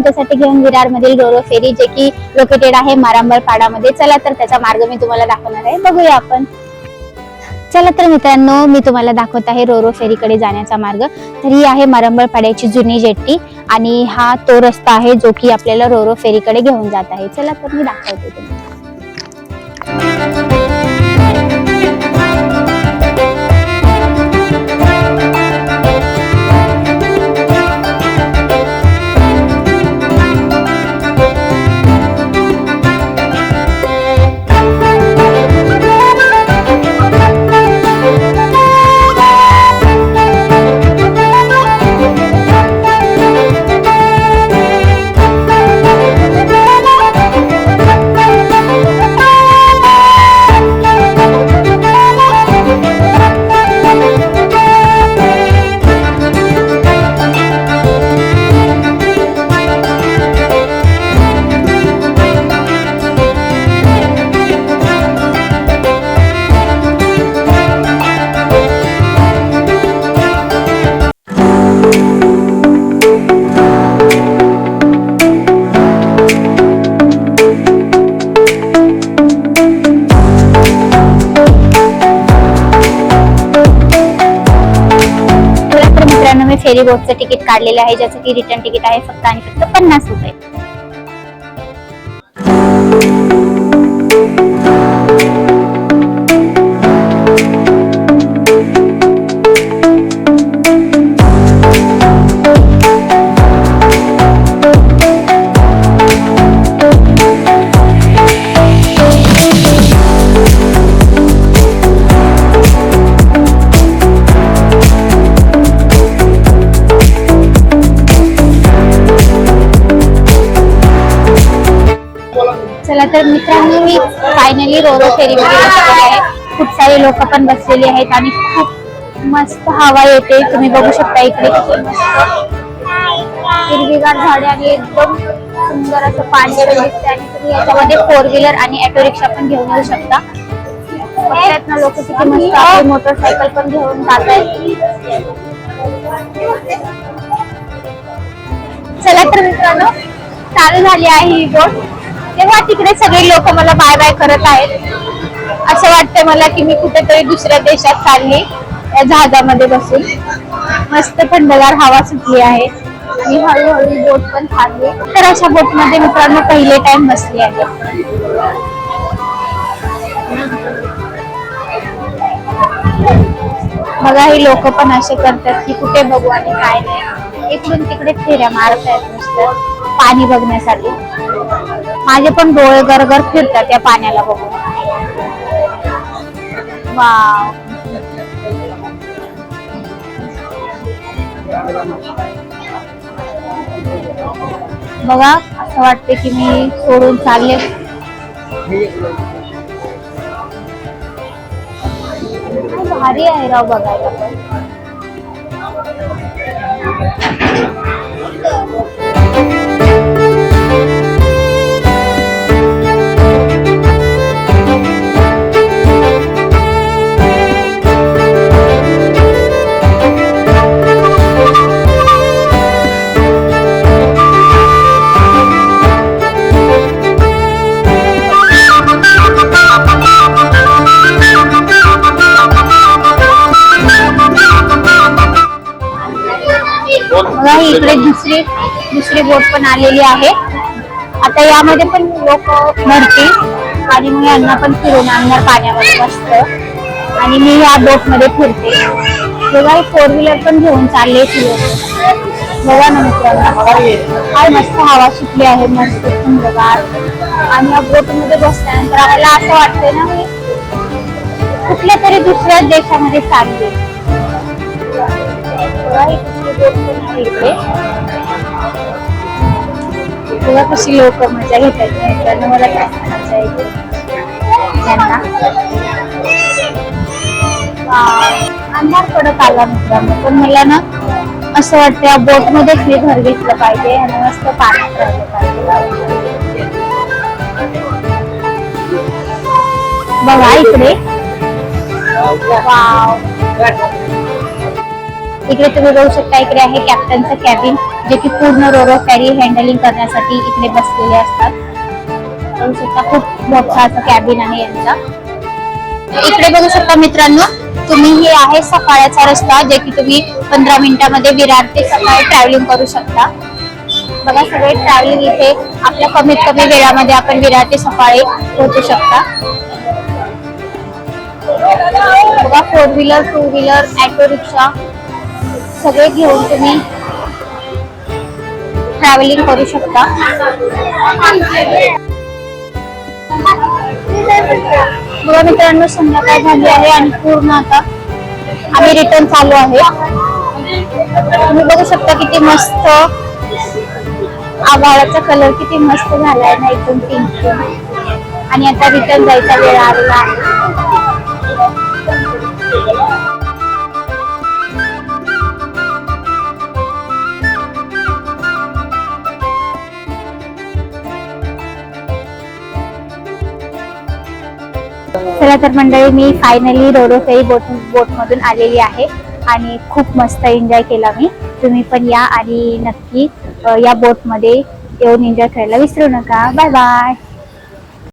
तुमच्यासाठी घेऊन विरार मधील रोरो फेरी, जे की लोकेटेड आहे मारांबळ पाडामध्ये. चला तर त्याचा मार्ग मी तुम्हाला दाखवणार आहे, बघूया आपण. चला तर मित्रांनो, मी तुम्हाला दाखवत आहे रोरो फेरीकडे जाण्याचा मार्ग. तर ही आहे मारांबळ पाड्याची जुनी जेट्टी आणि हा तो रस्ता आहे जो की आपल्याला रोरो फेरीकडे घेऊन जात आहे. चला तर मी दाखवते तुम्हाला. फेरी बोटचं तिकीट काढलेलं आहे, ज्याचं की रिटर्न तिकीट आहे फक्त आणि फक्त 50 रुपये. चला तर मित्रांनो, मी फायनली रोरो फेरीमध्ये बसलेली आहे. खूप सारे लोक पण बसलेले आहेत आणि खूप मस्त हवा येते. तुम्ही बघू शकता इकडे किती मस्त हिरवीगार झाडे आणि एकदम सुंदर असं पाणी दिसते. आणि तुम्ही याच्यामध्ये 4 व्हीलर आणि ऑटो रिक्षा पण घेऊन येऊ शकता. प्रयत्न लोक किती मस्त आपली मोटरसायकल पण घेऊन जात आहेत. चला तर मित्रांनो, चालू झाली आहे ही बोट. तेव्हा तिकडे सगळे लोक मला बाय बाय करत आहेत. असं वाटतंय मला की मी कुठेतरी दुसऱ्या देशात चालली या जहाजामध्ये बसून. मस्त थंडगार हवा सुटली आहे आणि हळूहळू बोट पण थांबली. तर अशा बोट मध्ये मित्रांनो पहिले टाइम बसली आहे. बघा, ही लोक पण असे करतात की कुठे बघू आणि काय नाही, इकडून तिकडे फेऱ्या मारत आहेत नुसतं पाणी बघण्यासाठी. माझे पण डोळे गरगर फिरतात या पाण्याला बघून. वाव, बघा असं वाटते की मी सोडून चालले. भारी आहे राव बघायला पण. इकडे दुसरी बोट पण आलेली आहे. आता यामध्ये पण लोक भरतील आणि मी यांना पण फिरून आणणार पाण्यामध्ये मस्त. आणि मी या बोट मध्ये फिरते. बघा, 4 व्हीलर पण घेऊन चालले फिरत. बघा ना मित्रांनो, काय मस्त हवा सुटली आहे, मस्त थंडगार. आणि या बोट मध्ये बसल्यानंतर आपल्याला असं वाटतंय ना मी कुठल्या तरी दुसऱ्या देशामध्ये चालले. इकडे बघा कशी लोक मजा घेतात. मित्रांनो, मला काय मजा येते त्यांना. अंधार पडत आला मित्रांनो, पण मला ना असं वाटतं या बोट मध्येच मी घर घेतलं पाहिजे आणि मस्त पाण्यात राहिलं पाहिजे. बघा इकडे, वाव, इकडे तुम्ही बघू शकता, इकडे आहे कॅप्टनचं कॅबिन, जे की पूर्ण रोरो फेरी हँडलिंग करण्यासाठी इकडे बसलेले असतात. बघू शकता खूप मोठा असं कॅबिन आहे यांचा. इकडे बघू शकता मित्रांनो, तुम्ही हे आहे सफाळ्याचा रस्ता, जे की तुम्ही 15 मिनिटांमध्ये विरार ते सफाळे ट्रॅव्हलिंग करू शकता. बघा सगळे ट्रॅव्हलिंग इथे आपल्या कमीत कमी वेळामध्ये आपण विरार ते सफाळे पोहोचू शकता. बघा 4 व्हीलर, 2 व्हीलर, ऑटो रिक्षा सगळे घेऊन तुम्ही ट्रॅव्हलिंग करू शकता. बघा मित्रांनो, संध्याकाळ झाली आहे आणि पूर्ण आता आम्ही रिटर्न चालू आहे. तुम्ही बघू शकता किती मस्त आभाळाचा कलर किती मस्त झालाय ना, एकदम पिंक. आणि आता रिटर्न जायचा वेळ आलेला आहे. चला तर मंडळी, मी फायनली रोरो फेरी बोट मधून आलेली आहे आणि खूप मस्त एन्जॉय केला मी. तुम्ही पण या आणि नक्की या बोट मध्ये येऊन एन्जॉय करायला विसरू नका. Bye bye.